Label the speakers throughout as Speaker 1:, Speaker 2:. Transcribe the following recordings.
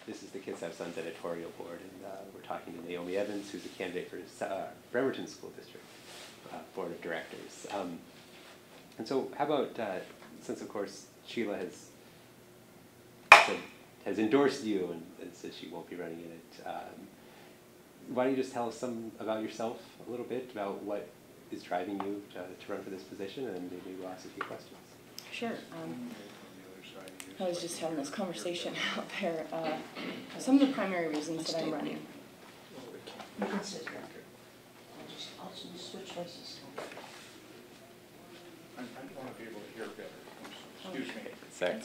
Speaker 1: This is the Kitsap Sun's editorial board, and we're talking to Naomi Evans, who's a candidate for Bremerton School District Board of Directors. And so how about, since of course Sheila has endorsed you and says she won't be running in it, why don't you just tell us some about yourself, a little bit about what is driving you to run for this position, and maybe we'll ask a few questions.
Speaker 2: Sure. I was just having this conversation out there. Some of the primary reasons that I'm running.
Speaker 3: You can sit here. I'll just switch places.
Speaker 4: I want to be able to hear better. Excuse me.
Speaker 1: Sorry.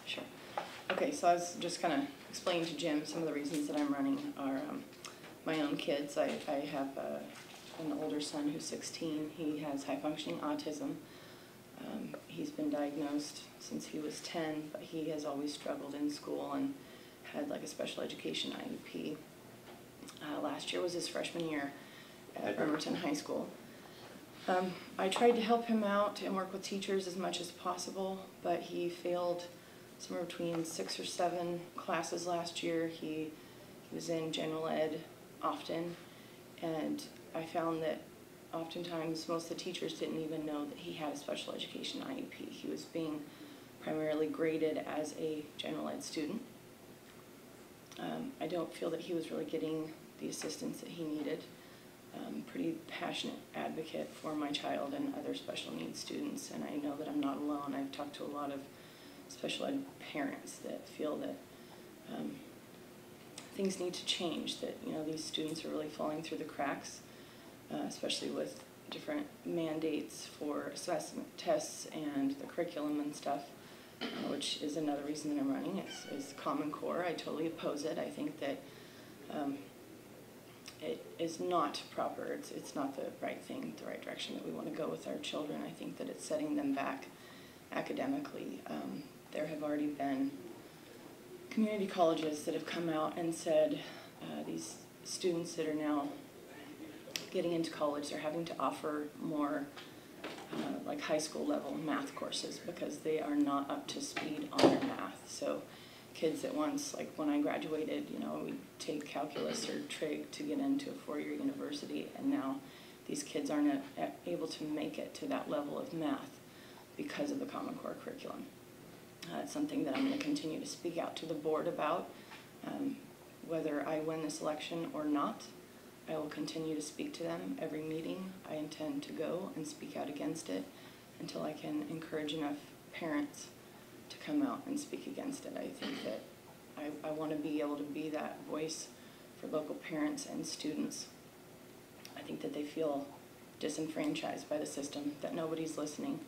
Speaker 2: Sure. Okay, so I was just kind of explaining to Jim some of the reasons that I'm running are my own kids. I have an older son who's 16. He has high-functioning autism. He's been diagnosed since he was 10, but he has always struggled in school and had like a special education IEP. Last year was his freshman year at Bremerton High School. I tried to help him out and work with teachers as much as possible, but he failed somewhere between 6 or 7 classes last year. He was in general ed often, and I found that oftentimes most of the teachers didn't even know that he had a special education IEP. He was being primarily graded as a general ed student. I don't feel that he was really getting the assistance that he needed. Pretty passionate advocate for my child and other special needs students, and I know that I'm not alone. I've talked to a lot of special ed parents that feel that things need to change, that these students are really falling through the cracks, especially with different mandates for assessment tests and the curriculum and stuff, which is another reason that I'm running, is Common Core. I totally oppose it. I think that it is not proper. It's not the right thing, the right direction that we want to go with our children. I think that it's setting them back academically. There have already been community colleges that have come out and said these students that are now getting into college, they're having to offer more like high school level math courses because they are not up to speed on their math. So kids that once, like when I graduated, we'd take calculus or trig to get into a 4-year university, and now these kids aren't able to make it to that level of math because of the Common Core curriculum. It's something that I'm going to continue to speak out to the board about. Whether I win this election or not, I will continue to speak to them every meeting. I intend to go and speak out against it until I can encourage enough parents to come out and speak against it. I think that I want to be able to be that voice for local parents and students. I think that they feel disenfranchised by the system, that nobody's listening.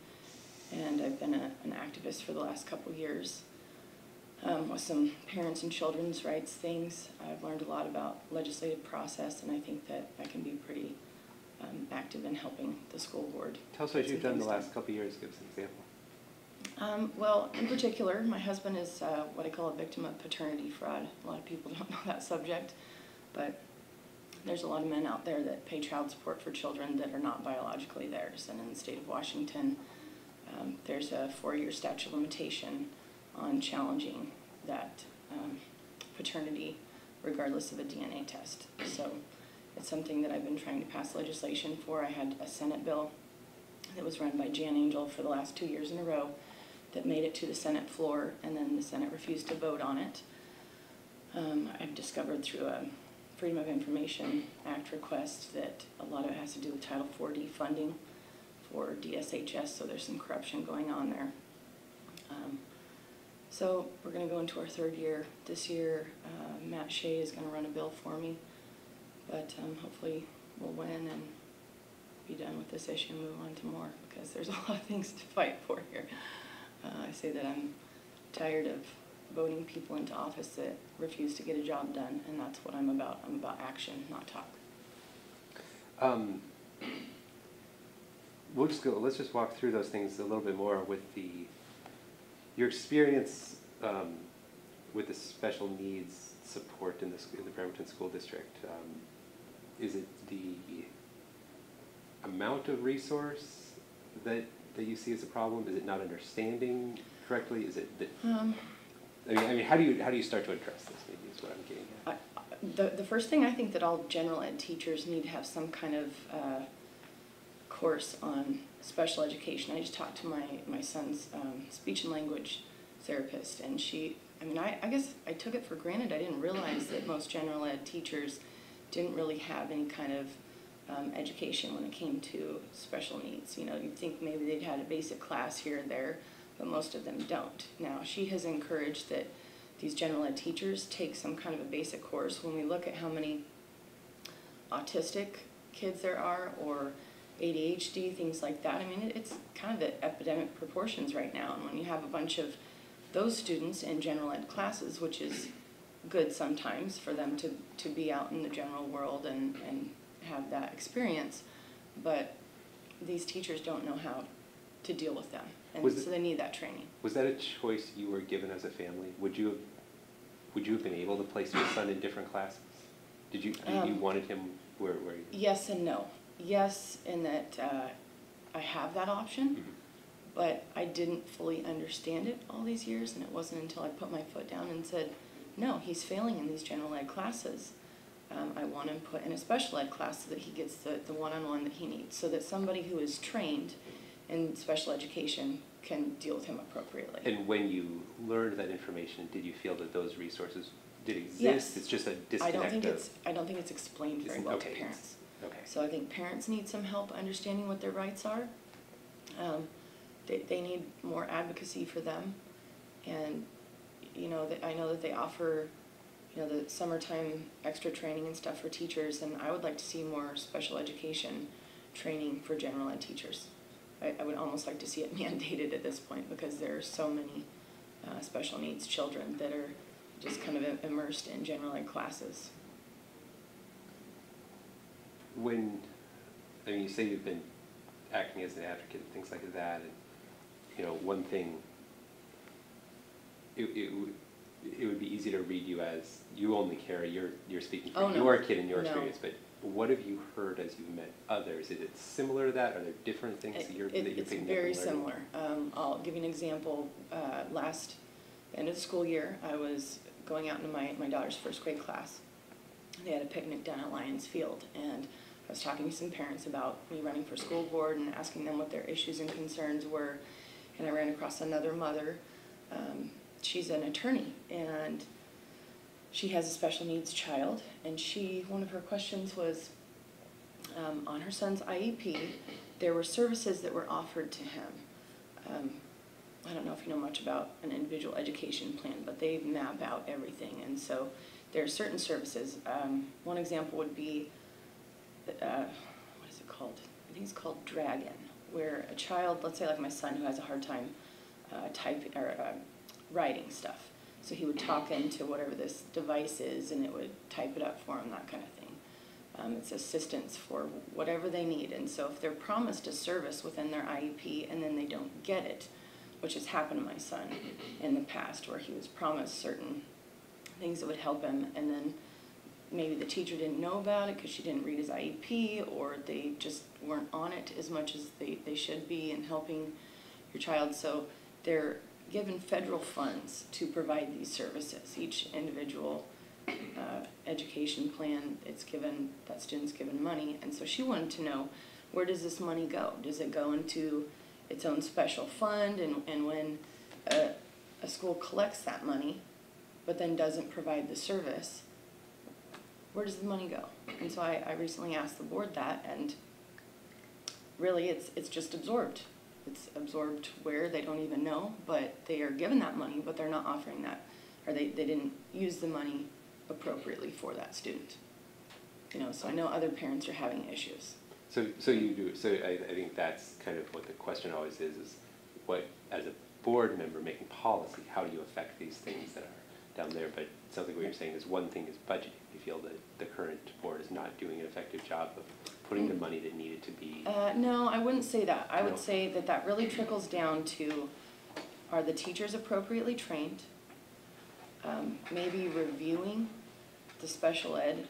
Speaker 2: And I've been an activist for the last couple years with some parents and children's rights things. I've learned a lot about legislative process, and I think that I can be pretty active in helping the school board.
Speaker 1: Tell us what you've done the last couple years. Give us an example.
Speaker 2: Well, in particular, my husband is what I call a victim of paternity fraud. A lot of people don't know that subject, but there's a lot of men out there that pay child support for children that are not biologically theirs. And in the state of Washington, there's a 4-year statute of limitation on challenging that paternity regardless of a DNA test. So it's something that I've been trying to pass legislation for. I had a Senate bill that was run by Jan Angel for the last 2 years in a row that made it to the Senate floor, and then the Senate refused to vote on it. I've discovered through a Freedom of Information Act request that a lot of it has to do with Title 4D funding for DSHS, so there's some corruption going on there. So we're going to go into our 3rd year this year. Matt Shea is going to run a bill for me, but hopefully we'll win and be done with this issue and move on to more, because there's a lot of things to fight for here. I say that I'm tired of voting people into office that refuse to get a job done, and that's what I'm about. I'm about action, not talk.
Speaker 1: Let's just walk through those things a little bit more with your experience with the special needs support in the Bremerton School District. Is it the amount of resource that you see as a problem? Is it not understanding correctly? Is it that, I mean, how do you start to address this, maybe is what I'm getting at?
Speaker 2: The first thing, I think that all general ed teachers need to have some kind of course on special education. I just talked to my son's speech and language therapist, and I guess I took it for granted. I didn't realize that most general ed teachers didn't really have any kind of education when it came to special needs. You know, you'd think maybe they'd had a basic class here or there, but most of them don't. Now, she has encouraged that these general ed teachers take some kind of a basic course. When we look at how many autistic kids there are, or ADHD, things like that, I mean, it's kind of at epidemic proportions right now. And when you have a bunch of those students in general ed classes, which is good sometimes for them to be out in the general world and have that experience, but these teachers don't know how to deal with them, and so they need that training.
Speaker 1: Was that a choice you were given as a family? Would you have been able to place your son in different classes? Did you wanted him where you?
Speaker 2: Yes and no. Yes, in that I have that option, but I didn't fully understand it all these years, and it wasn't until I put my foot down and said, no, he's failing in these general ed classes. I want him put in a special ed class so that he gets the one-on-one that he needs, so that somebody who is trained in special education can deal with him appropriately.
Speaker 1: And when you learned that information, did you feel that those resources did exist?
Speaker 2: Yes.
Speaker 1: It's just a disconnect.
Speaker 2: I don't think it's explained very well to parents.
Speaker 1: Okay.
Speaker 2: So I think parents need some help understanding what their rights are. They need more advocacy for them, and you know, I know that they offer, you know, the summertime extra training and stuff for teachers, and I would like to see more special education training for general ed teachers. I would almost like to see it mandated at this point, because there are so many special needs children that are just kind of immersed in general ed classes.
Speaker 1: When, I mean, you say you've been acting as an advocate and things like that, and you know, one thing, it would be easy to read you as you only care, you're speaking for your kid and your experience, but what have you heard as you've met others? Is it similar to that? Are there different things that you're picking up?
Speaker 2: It's very similar. I'll give you an example. Last end of the school year, I was going out into my daughter's first grade class. They had a picnic down at Lions Field, and I was talking to some parents about me running for school board and asking them what their issues and concerns were, and I ran across another mother. She's an attorney, and she has a special needs child, and one of her questions was, on her son's IEP, there were services that were offered to him. I don't know if you know much about an individual education plan, but they map out everything, and so there are certain services. One example would be, what is it called? I think it's called Dragon, where a child, let's say like my son, who has a hard time writing stuff. So he would talk into whatever this device is, and it would type it up for him, that kind of thing. It's assistance for whatever they need. And so if they're promised a service within their IEP and then they don't get it, which has happened to my son in the past, where he was promised certain things that would help him, and then maybe the teacher didn't know about it because she didn't read his IEP, or they just weren't on it as much as they should be in helping your child. So they're given federal funds to provide these services. Each individual education plan, that student's given money, and so she wanted to know, where does this money go? Does it go into its own special fund, and when a school collects that money but then doesn't provide the service, where does the money go? And so I recently asked the board that, and really it's just absorbed. It's absorbed where they don't even know, but they are given that money, but they're not offering that, or they didn't use the money appropriately for that student. You know, so I know other parents are having issues.
Speaker 1: So you do. So I think that's kind of what the question always is what, as a board member making policy, how do you affect these things that are down there? But it sounds like what you're saying is one thing is budgeting. You feel that the current board is not doing an effective job of putting the money that needed to be.
Speaker 2: No, I wouldn't say that. I would say that really trickles down to, are the teachers appropriately trained? Maybe reviewing the special ed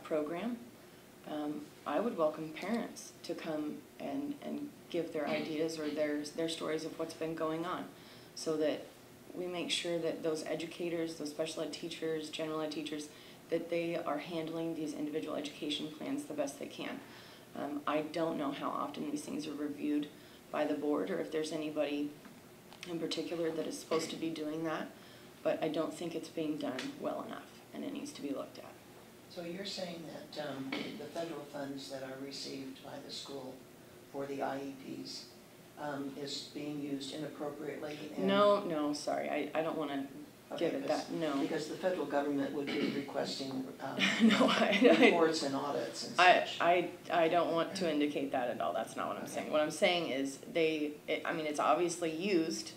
Speaker 2: program. I would welcome parents to come and give their ideas or their stories of what's been going on, so that we make sure that those educators, those special ed teachers, general ed teachers, that they are handling these individual education plans the best they can. I don't know how often these things are reviewed by the board, or if there's anybody in particular that is supposed to be doing that, but I don't think it's being done well enough, and it needs to be looked at.
Speaker 3: So you're saying that the federal funds that are received by the school for the IEPs is being used inappropriately? And
Speaker 2: No, sorry, I don't want to give it that, no.
Speaker 3: Because the federal government would be requesting
Speaker 2: No,
Speaker 3: reports and audits and such.
Speaker 2: I don't want to indicate that at all. That's not what I'm saying. What I'm saying is it's obviously used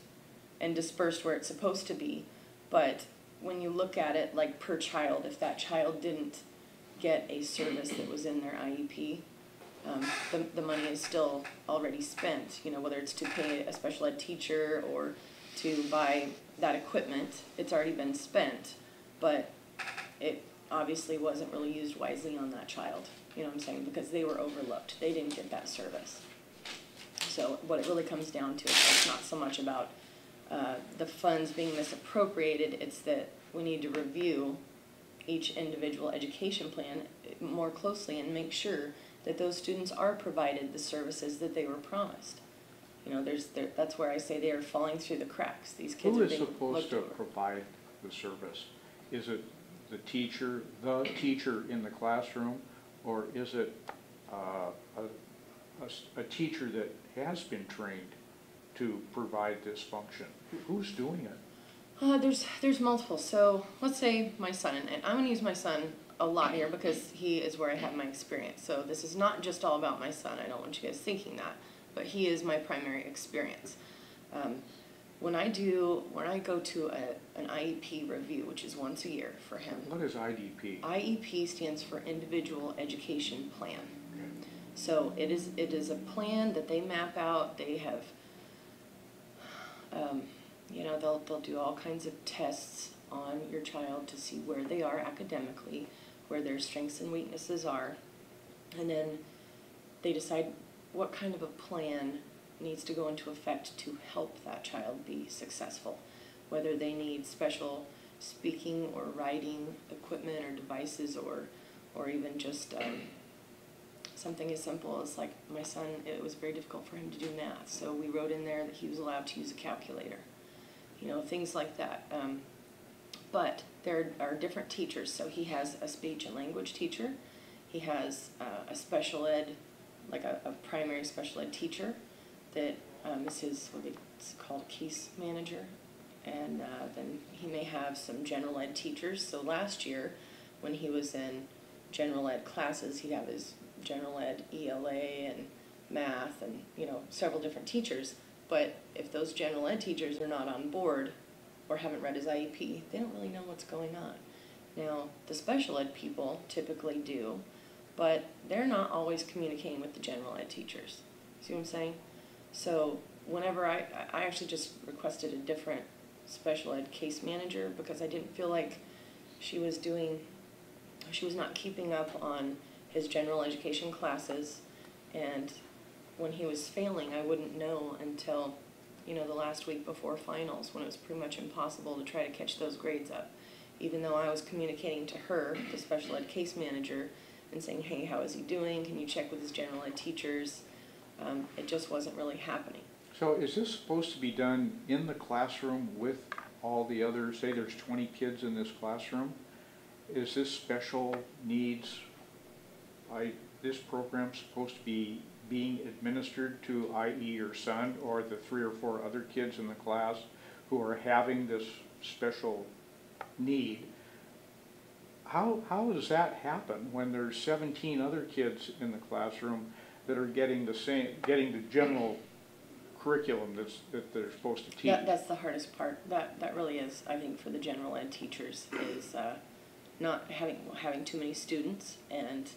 Speaker 2: and dispersed where it's supposed to be, but when you look at it like per child, if that child didn't get a service that was in their IEP, the money is still already spent, whether it's to pay a special ed teacher or to buy that equipment, it's already been spent, but it obviously wasn't really used wisely on that child, you know what I'm saying, because they were overlooked. They didn't get that service. So what it really comes down to is it's not so much about the funds being misappropriated, it's that we need to review each individual education plan more closely and make sure that those students are provided the services that they were promised. That's where I say they are falling through the cracks. These kids
Speaker 4: Who
Speaker 2: are
Speaker 4: is
Speaker 2: being
Speaker 4: supposed
Speaker 2: looked
Speaker 4: to
Speaker 2: over.
Speaker 4: provide the service? Is it the teacher in the classroom, or is it a teacher that has been trained to provide this function? Who's doing it?
Speaker 2: There's multiple. So let's say my son, and I'm going to use my son a lot here because he is where I have my experience. So this is not just all about my son. I don't want you guys thinking that, but he is my primary experience. When I go to an IEP review, which is once a year for him.
Speaker 4: What is IDP?
Speaker 2: IEP stands for Individual Education Plan. Okay. So it is a plan that they map out. They have, they'll do all kinds of tests on your child to see where they are academically, where their strengths and weaknesses are, and then they decide what kind of a plan needs to go into effect to help that child be successful, whether they need special speaking or writing equipment or devices, or even just something as simple as, like, my son, it was very difficult for him to do math, so we wrote in there that he was allowed to use a calculator, things like that. But there are different teachers. So he has a speech and language teacher, he has a special ed, like a primary special ed teacher that is his, it's called a case manager, and then he may have some general ed teachers. So last year when he was in general ed classes, he'd have his general ed ELA and math and several different teachers. But if those general ed teachers are not on board or haven't read his IEP, they don't really know what's going on. Now, the special ed people typically do, but they're not always communicating with the general ed teachers. See what I'm saying? So whenever I actually just requested a different special ed case manager because I didn't feel like she was not keeping up on his general education classes, and when he was failing, I wouldn't know until the last week before finals, when it was pretty much impossible to try to catch those grades up. Even though I was communicating to her, the special ed case manager, and saying, hey, how is he doing? Can you check with his general ed teachers? It just wasn't really happening.
Speaker 4: So is this supposed to be done in the classroom with all the others? Say there's 20 kids in this classroom. Is this special needs, this program supposed to be being administered to IE your son or the 3 or 4 other kids in the class who are having this special need? How does that happen when there's 17 other kids in the classroom that are getting the general curriculum that they're supposed to teach?
Speaker 2: That's the hardest part. That really is, I think, for the general ed teachers, is not having too many students and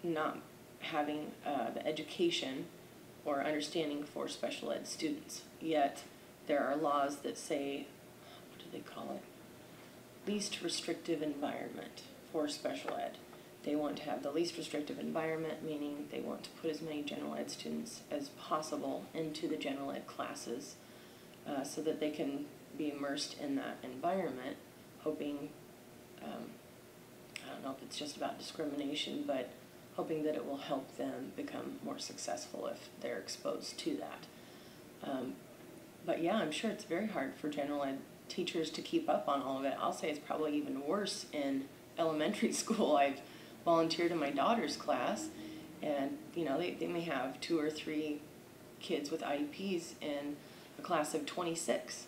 Speaker 2: not having the education or understanding for special ed students. Yet there are laws that say, what do they call it? Least restrictive environment for special ed. They want to have the least restrictive environment, meaning they want to put as many general ed students as possible into the general ed classes so that they can be immersed in that environment, hoping, I don't know if it's just about discrimination, but hoping that it will help them become more successful if they're exposed to that. But yeah, I'm sure it's very hard for general ed teachers to keep up on all of it. I'll say it's probably even worse in elementary school. I've volunteered in my daughter's class, and you know, they may have 2 or 3 kids with IEPs in a class of 26,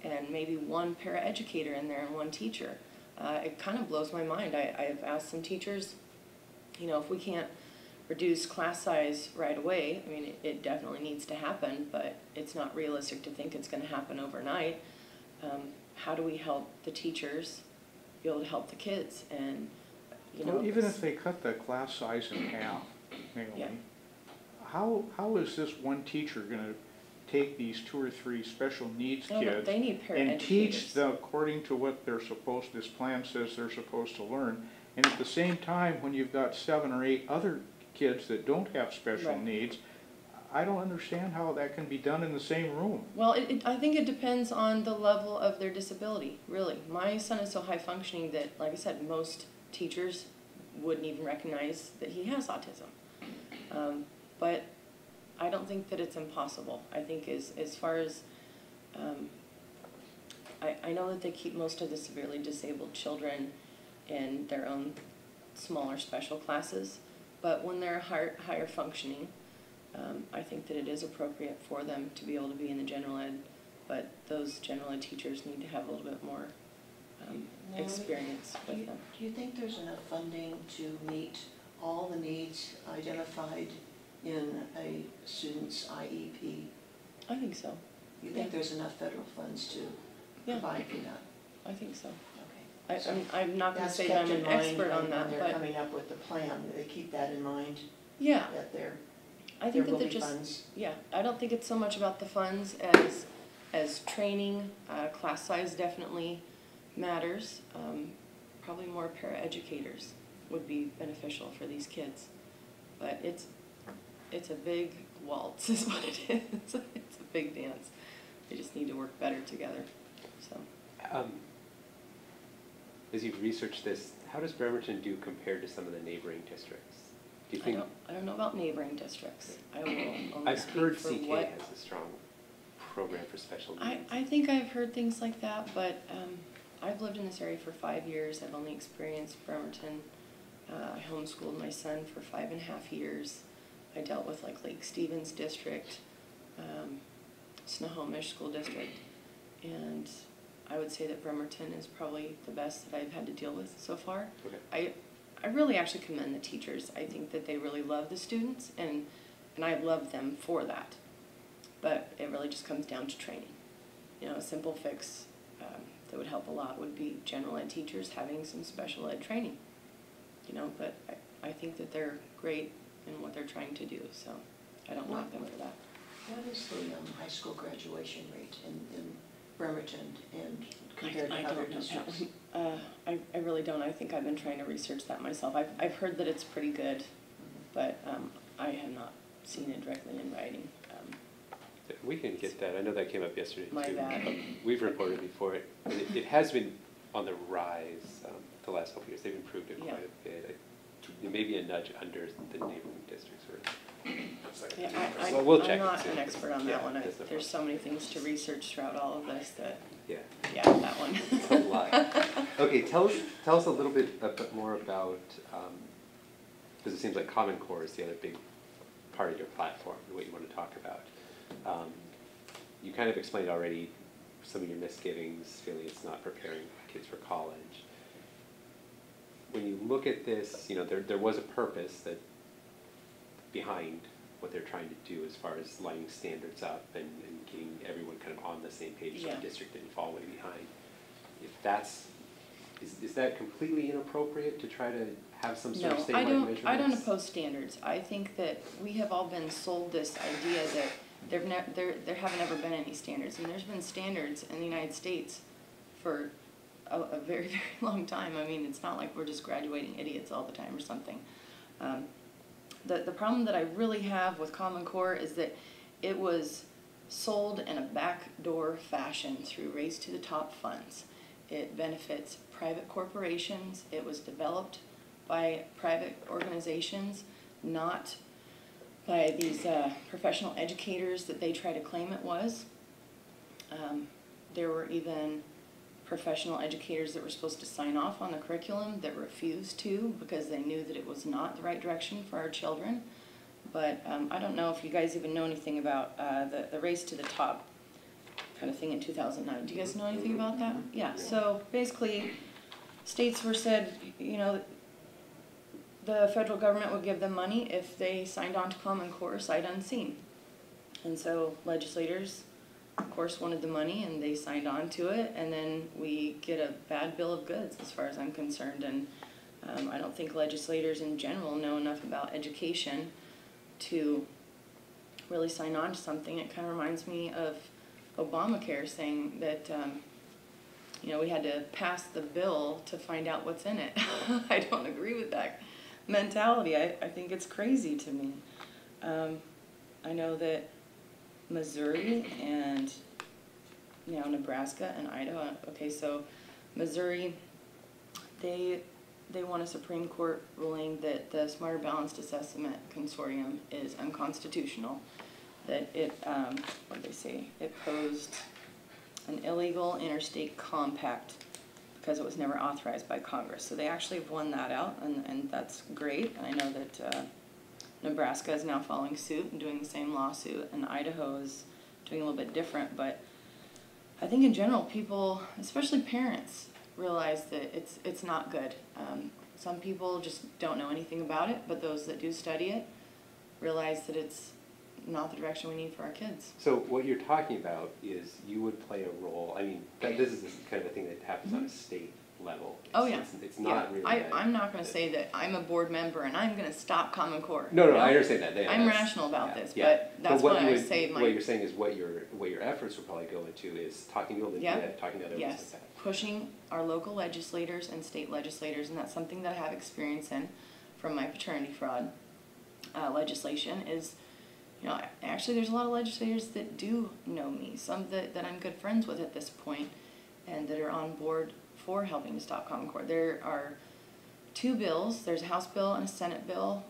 Speaker 2: and maybe 1 paraeducator in there and 1 teacher. It kind of blows my mind. I've asked some teachers, you know, if we can't reduce class size right away, I mean, it definitely needs to happen, but it's not realistic to think it's going to happen overnight. How do we help the teachers be able to help the kids? And you know,
Speaker 4: well, even if they cut the class size in half, Naomi,
Speaker 2: yeah.
Speaker 4: how is this one teacher going to take these 2 or 3 special needs
Speaker 2: No,
Speaker 4: kids
Speaker 2: they need
Speaker 4: and teach
Speaker 2: paraeducators.
Speaker 4: them according to what they're supposed, this plan says they're supposed to learn, and at the same time, when you've got 7 or 8 other kids that don't have special
Speaker 2: Right.
Speaker 4: needs, I don't understand how that can be done in the same room.
Speaker 2: Well, I think it depends on the level of their disability, really. My son is so high functioning that, like I said, most teachers wouldn't even recognize that he has autism. But I don't think that it's impossible. I think as far as, I know that they keep most of the severely disabled children in their own smaller special classes, but when they're higher functioning, I think that it is appropriate for them to be able to be in the general ed, but those general ed teachers need to have a little bit more
Speaker 3: Naomi,
Speaker 2: experience with them.
Speaker 3: Do you think there's enough funding to meet all the needs identified in a student's IEP?
Speaker 2: I think so.
Speaker 3: You think
Speaker 2: Yeah.
Speaker 3: there's enough federal funds to
Speaker 2: Yeah.
Speaker 3: provide for that?
Speaker 2: I think so.
Speaker 3: Okay. So
Speaker 2: I'm not going to
Speaker 3: that's
Speaker 2: say that I'm
Speaker 3: kept in
Speaker 2: an
Speaker 3: mind
Speaker 2: expert on
Speaker 3: when
Speaker 2: that,
Speaker 3: they're
Speaker 2: but
Speaker 3: coming up with the plan. They keep that in mind,
Speaker 2: yeah,
Speaker 3: that there
Speaker 2: I think that
Speaker 3: will
Speaker 2: they're
Speaker 3: be
Speaker 2: just,
Speaker 3: funds.
Speaker 2: yeah, I don't think it's so much about the funds as training. Class size definitely matters. Probably more paraeducators would be beneficial for these kids. But it's a big waltz is what it is. It's a big dance. They just need to work better together. So.
Speaker 1: As you've researched this, how does Bremerton do compared to some of the neighboring districts? Do you think?
Speaker 2: I don't know about neighboring districts. I will only
Speaker 1: I've
Speaker 2: speak
Speaker 1: heard
Speaker 2: for
Speaker 1: CK
Speaker 2: what.
Speaker 1: has a strong program for special needs.
Speaker 2: I think I've heard things like that, but I've lived in this area for 5 years. I've only experienced Bremerton. I homeschooled my son for 5.5 years. I dealt with like Lake Stevens District, Snohomish School District, and I would say that Bremerton is probably the best that I've had to deal with so far.
Speaker 1: Okay.
Speaker 2: I really actually commend the teachers. I think that they really love the students, and I love them for that. But it really just comes down to training. You know, a simple fix that would help a lot would be general ed teachers having some special ed training. You know, but I think that they're great in what they're trying to do, so I don't knock them for that.
Speaker 3: What is the high school graduation rate in Bremerton and compared
Speaker 2: I
Speaker 3: to other
Speaker 2: don't know that
Speaker 3: districts?
Speaker 2: one. I really don't. I think I've been trying to research that myself. I've heard that it's pretty good, but I have not seen it directly in writing.
Speaker 1: We can get that. I know that came up yesterday
Speaker 2: My
Speaker 1: too.
Speaker 2: bad.
Speaker 1: We've reported before it. It has been on the rise the last couple of years. They've improved it quite a bit. It may be a nudge under the neighboring districts.
Speaker 2: Yeah,
Speaker 1: Well, we'll
Speaker 2: I'm
Speaker 1: check
Speaker 2: not
Speaker 1: and see.
Speaker 2: an expert on that one.
Speaker 1: that's no
Speaker 2: There's so many things to research throughout all of this that,
Speaker 1: Yeah.
Speaker 2: yeah, that one.
Speaker 1: It's a lot. Okay, tell us a little bit more about, because it seems like Common Core is the other big part of your platform, what you want to talk about. You kind of explained already some of your misgivings, feeling it's not preparing kids for college. When you look at this, you know, there was a purpose that behind what they're trying to do as far as lining standards up and getting everyone kind of on the same page so
Speaker 2: Yeah.
Speaker 1: the district didn't fall way behind. If that's, is that completely inappropriate to try to have some sort of statewide measurements?
Speaker 2: I don't oppose standards. I think that we have all been sold this idea that there haven't ever been any standards. And there's been standards in the United States for a very, very long time. I mean, it's not like we're just graduating idiots all the time or something. The problem that I really have with Common Core is that it was sold in a backdoor fashion through Race to the Top funds. It benefits private corporations. It was developed by private organizations, not by these professional educators that they try to claim it was. There were even professional educators that were supposed to sign off on the curriculum that refused to because they knew that it was not the right direction for our children. But I don't know if you guys even know anything about the Race to the Top kind of thing in 2009. Do you guys know anything about that? Yeah, so basically states were said, you know, the federal government would give them money if they signed on to Common Core sight unseen. And so legislators, of course, wanted the money and they signed on to it, and then we get a bad bill of goods as far as I'm concerned. And I don't think legislators in general know enough about education to really sign on to something. It kind of reminds me of Obamacare saying that you know, we had to pass the bill to find out what's in it. I don't agree with that mentality. I think it's crazy to me. I know that Missouri and now Nebraska and Idaho, okay, so Missouri, they won a Supreme Court ruling that the Smarter Balanced Assessment Consortium is unconstitutional, that it, what did they say, it posed an illegal interstate compact because it was never authorized by Congress. So they actually have won that out, and that's great. And I know that Nebraska is now following suit and doing the same lawsuit, and Idaho is doing a little bit different. But I think in general, people, especially parents, realize that it's not good. Some people just don't know anything about it, but those that do study it realize that it's not the direction we need for our kids.
Speaker 1: So what you're talking about is you would play a role. I mean, this is kind of a thing that happens on a state level.
Speaker 2: Oh yeah,
Speaker 1: it's not really.
Speaker 2: I'm not going to say that I'm a board member and I'm going to stop Common Core.
Speaker 1: No, I understand that.
Speaker 2: I'm rational about this, but that's what I say.
Speaker 1: What you're saying is what your efforts will probably go into is talking to people that do that, talking to other ones like that.
Speaker 2: Pushing our local legislators and state legislators, and that's something that I have experience in from my paternity fraud legislation. Is, you know, actually there's a lot of legislators that do know me, some that I'm good friends with at this point, and that are on board for helping to stop Common Core. There are two bills. There's a House bill and a Senate bill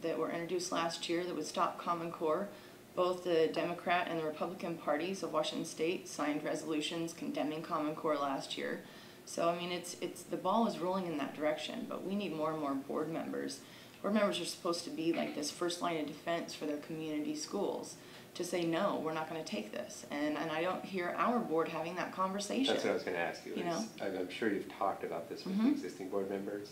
Speaker 2: that were introduced last year that would stop Common Core. Both the Democrat and the Republican parties of Washington State signed resolutions condemning Common Core last year. So I mean, it's the ball is rolling in that direction, but we need more and more board members. Board members are supposed to be like this first line of defense for their community schools, to say, no, we're not going to take this. And I don't hear our board having that conversation.
Speaker 1: That's what I was going to ask you. I'm sure you've talked about this with the existing board members.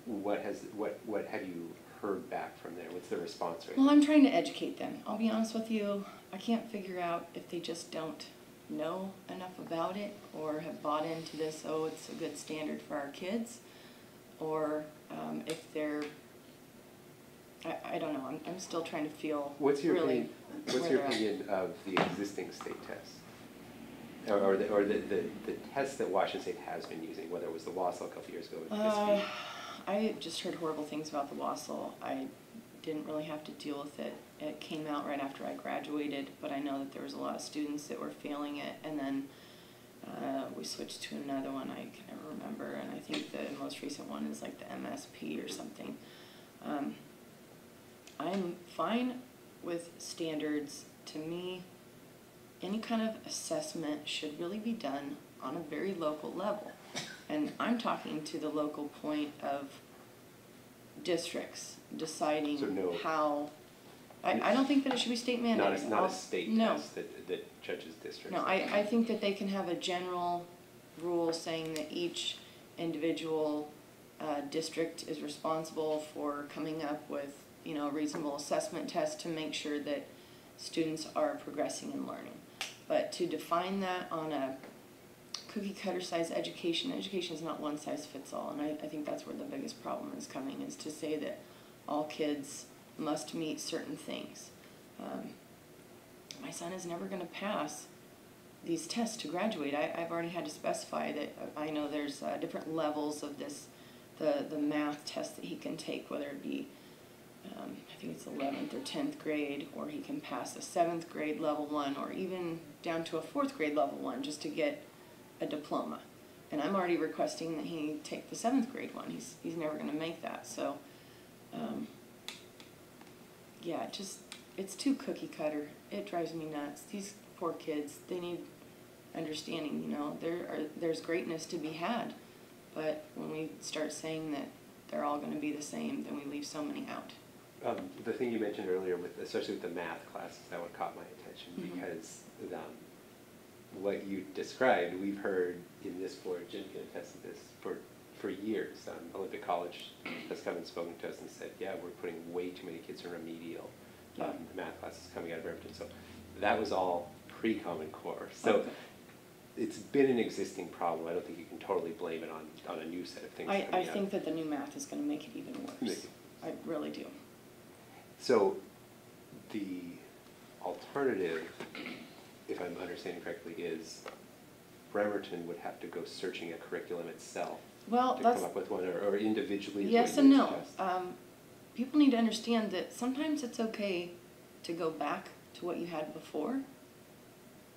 Speaker 1: What have you heard back from there? What's the response rate?
Speaker 2: Well, I'm trying to educate them. I'll be honest with you. I can't figure out if they just don't know enough about it or have bought into this, oh, it's a good standard for our kids, or if they're, I don't know. I'm still trying to feel.
Speaker 1: What's your opinion of the existing state tests, or the tests that Washington State has been using, whether it was the WASL a couple years ago?
Speaker 2: I just heard horrible things about the WASL. I didn't really have to deal with it. It came out right after I graduated, but I know that there was a lot of students that were failing it, and then we switched to another one. I can never remember, and I think the most recent one is like the MSP or something. I'm fine with standards. To me, any kind of assessment should really be done on a very local level. And I'm talking to the local point of districts deciding how. I don't think that it should be state mandated.
Speaker 1: Not a state test that judges districts.
Speaker 2: No, I think that they can have a general rule saying that each individual district is responsible for coming up with, you know, a reasonable assessment test to make sure that students are progressing and learning. But to define that on a cookie cutter size education is not one size fits all, and I think that's where the biggest problem is coming, is to say that all kids must meet certain things. My son is never going to pass these tests to graduate, I've already had to specify that I know there's different levels of this, the math test that he can take, whether it be, I think it's 11th or 10th grade, or he can pass a 7th grade level 1, or even down to a 4th grade level 1 just to get a diploma. And I'm already requesting that he take the 7th grade one. He's never going to make that. So, yeah, it's too cookie cutter. It drives me nuts. These poor kids, they need understanding, you know. There's greatness to be had. But when we start saying that they're all going to be the same, then we leave so many out.
Speaker 1: The thing you mentioned earlier, especially with the math classes, that one caught my attention, because what you described, we've heard in this board. Jim can attest to this for years. Olympic College has come and spoken to us and said, yeah, we're putting way too many kids in remedial math classes coming out of Bremerton. So that was all pre-Common Core. So it's been an existing problem. I don't think you can totally blame it on a new set of things.
Speaker 2: I think that the new math is going to make it even worse. I really do.
Speaker 1: So the alternative, if I'm understanding correctly, is Bremerton would have to go searching a curriculum itself to come up with one, or individually?
Speaker 2: Yes and no. People need to understand that sometimes it's okay to go back to what you had before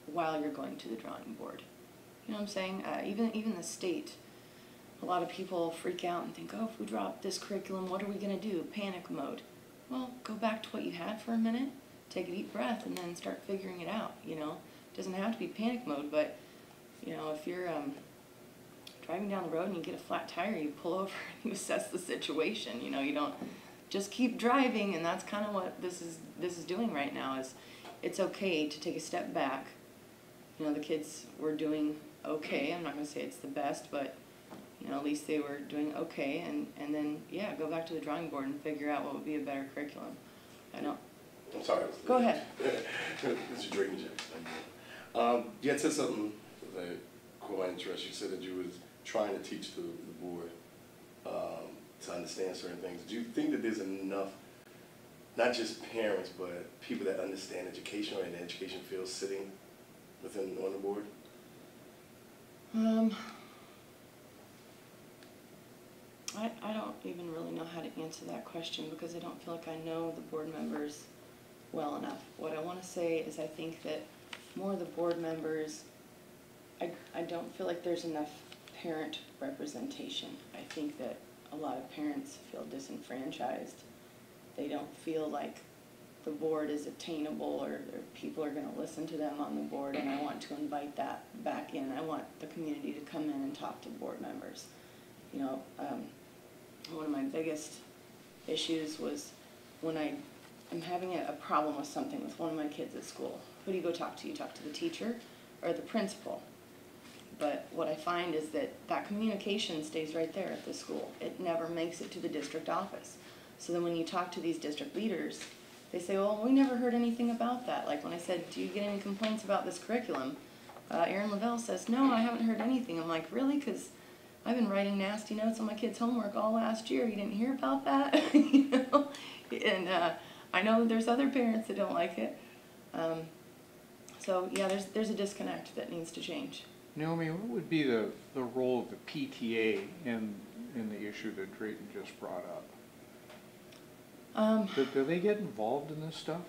Speaker 2: while you're going to the drawing board. You know what I'm saying? Even the state, a lot of people freak out and think, oh, if we drop this curriculum, what are we going to do? Panic mode. Well, go back to what you had for a minute, take a deep breath, and then start figuring it out, you know. It doesn't have to be panic mode, but, you know, if you're driving down the road and you get a flat tire, you pull over and you assess the situation, you know. You don't just keep driving, and that's kind of what this is doing right now. Is it's okay to take a step back. You know, the kids were doing okay. I'm not going to say it's the best, but, you know, at least they were doing okay, and then, yeah, go back to the drawing board and figure out what would be a better curriculum. I know.
Speaker 5: I'm sorry.
Speaker 2: Go ahead.
Speaker 5: Mr. Drake Jackson. You had said something that caught my interest. You said that you was trying to teach the board to understand certain things. Do you think that there's enough, not just parents, but people that understand education or in the education field sitting on the board?
Speaker 2: I don't even really know how to answer that question, because I don't feel like I know the board members well enough. What I want to say is I think that more of the board members, I don't feel like there's enough parent representation. I think that a lot of parents feel disenfranchised. They don't feel like the board is attainable, or people are going to listen to them on the board, and I want to invite that back in. I want the community to come in and talk to board members. You know, one of my biggest issues was when I'm having a problem with something with one of my kids at school. Who do you go talk to? You talk to the teacher or the principal. But what I find is that communication stays right there at the school. It never makes it to the district office. So then when you talk to these district leaders, they say, well, we never heard anything about that. Like when I said, do you get any complaints about this curriculum? Aaron Lavelle says, no, I haven't heard anything. I'm like, really? Because I've been writing nasty notes on my kids' homework all last year. You didn't hear about that? You know? And I know there's other parents that don't like it. So yeah, there's a disconnect that needs to change.
Speaker 4: Naomi, what would be the role of the PTA in the issue that Drayton just brought up? Do they get involved in this stuff?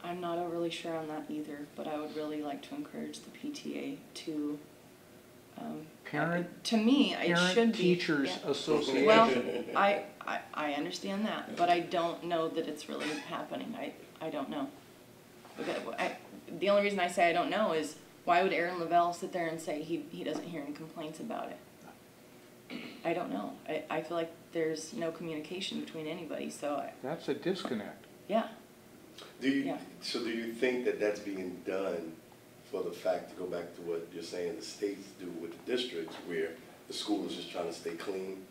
Speaker 2: I'm not overly sure on that either, but I would really like to encourage the PTA to
Speaker 4: Parent?
Speaker 2: To me, it should be.
Speaker 4: Teachers Association.
Speaker 2: Well, I understand that, but I don't know that it's really happening. I don't know. The only reason I say I don't know is, why would Aaron Lavelle sit there and say he doesn't hear any complaints about it? I don't know. I feel like there's no communication between anybody, so.
Speaker 4: That's a disconnect.
Speaker 2: Yeah.
Speaker 5: So do you think that that's being done for the fact, to go back to what you're saying, the states do with the districts, where the school is just trying to stay clean,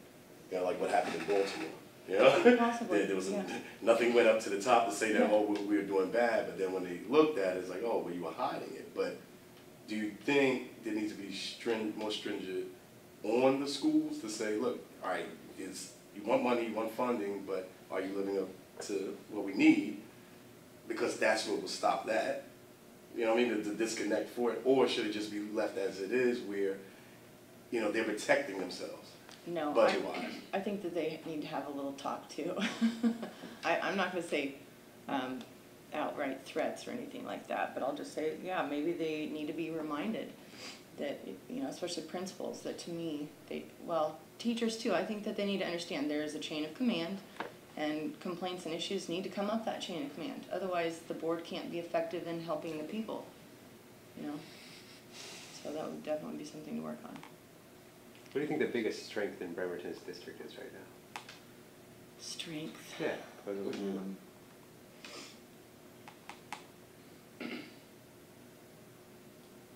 Speaker 5: you know, like what happened in Baltimore, you know?
Speaker 2: Possibly,
Speaker 5: there was nothing went up to the top to say that, oh, we were doing bad, but then when they looked at it, it's like, oh, well, you were hiding it. But do you think there needs to be more stringent on the schools to say, look, all right, you want money, you want funding, but are you living up to what we need? Because that's what will stop that. You know what I mean, the disconnect for it, or should it just be left as it is where, you know, they're protecting themselves?
Speaker 2: No,
Speaker 5: Budget-wise.
Speaker 2: I think that they need to have a little talk too. I'm not gonna say outright threats or anything like that, but I'll just say, yeah, maybe they need to be reminded that, you know, especially principals, that to me, teachers too, I think that they need to understand there is a chain of command, and complaints and issues need to come up that chain of command. Otherwise, the board can't be effective in helping the people, you know? So that would definitely be something to work on.
Speaker 1: What do you think the biggest strength in Bremerton's district is right now?
Speaker 2: Strength.
Speaker 1: Yeah. What do you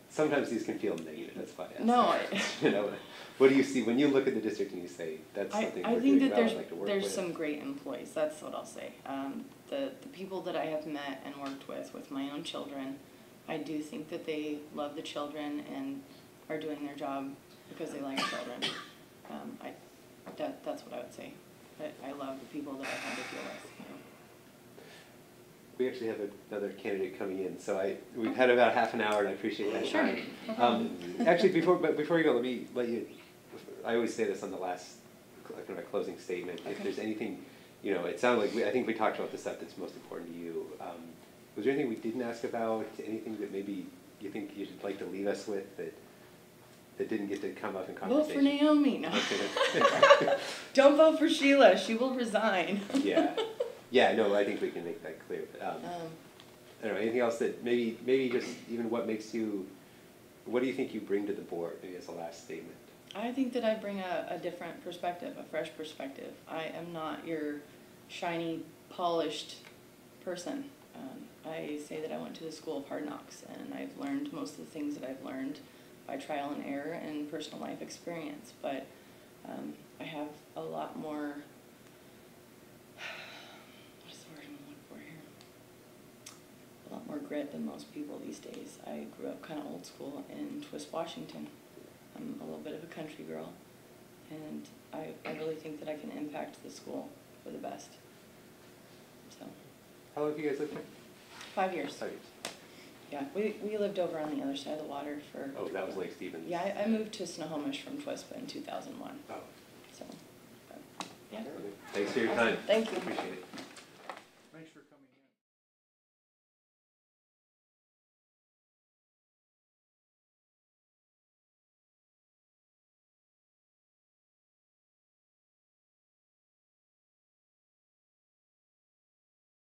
Speaker 1: Sometimes these can feel negative, that's why I asked.
Speaker 2: No,
Speaker 1: you know, what do you see when you look at the district and you say, that's something
Speaker 2: I
Speaker 1: we're
Speaker 2: think
Speaker 1: doing
Speaker 2: that
Speaker 1: well, I'd like to work
Speaker 2: there's
Speaker 1: with?
Speaker 2: some great employees, that's what I'll say. The people that I have met and worked with my own children, I do think that they love the children and are doing their job because they like children. That's what I would say. I love the people that I've had to deal with. You know.
Speaker 1: We actually have another candidate coming in, so we've had about half an hour, and I appreciate that
Speaker 2: Sure.
Speaker 1: time. Actually, before you go, let you. I always say this on the last kind of a closing statement.
Speaker 2: Okay.
Speaker 1: If there's anything, you know, it sounded like I think we talked about the stuff that's most important to you. Was there anything we didn't ask about? Anything that maybe you think you'd like to leave us with that didn't get to come up in
Speaker 2: Vote
Speaker 1: conversation?
Speaker 2: for Naomi. No.
Speaker 1: Okay.
Speaker 2: Don't vote for Sheila. She will resign.
Speaker 1: Yeah. Yeah, no, I think we can make that clear. But, I don't know, anything else that maybe just even what do you think you bring to the board, maybe as a last statement?
Speaker 2: I think that I bring a different perspective, a fresh perspective. I am not your shiny, polished person. I say that I went to the school of hard knocks, and I've learned most of the things that I've learned by trial and error and personal life experience. But I have a lot more, what's the word I'm looking for here? A lot more grit than most people these days. I grew up kind of old school in Twist, Washington. I'm a little bit of a country girl, and I really think that I can impact the school for the best. So.
Speaker 1: How long have you guys lived here?
Speaker 2: 5 years.
Speaker 1: 5 years.
Speaker 2: Yeah, we lived over on the other side of the water for.
Speaker 1: Oh, that was Lake Stevens.
Speaker 2: Yeah, I moved to Snohomish from Twispa in 2001.
Speaker 1: Oh.
Speaker 2: So, yeah.
Speaker 1: Thanks for your time.
Speaker 2: Thank you.
Speaker 1: Appreciate it.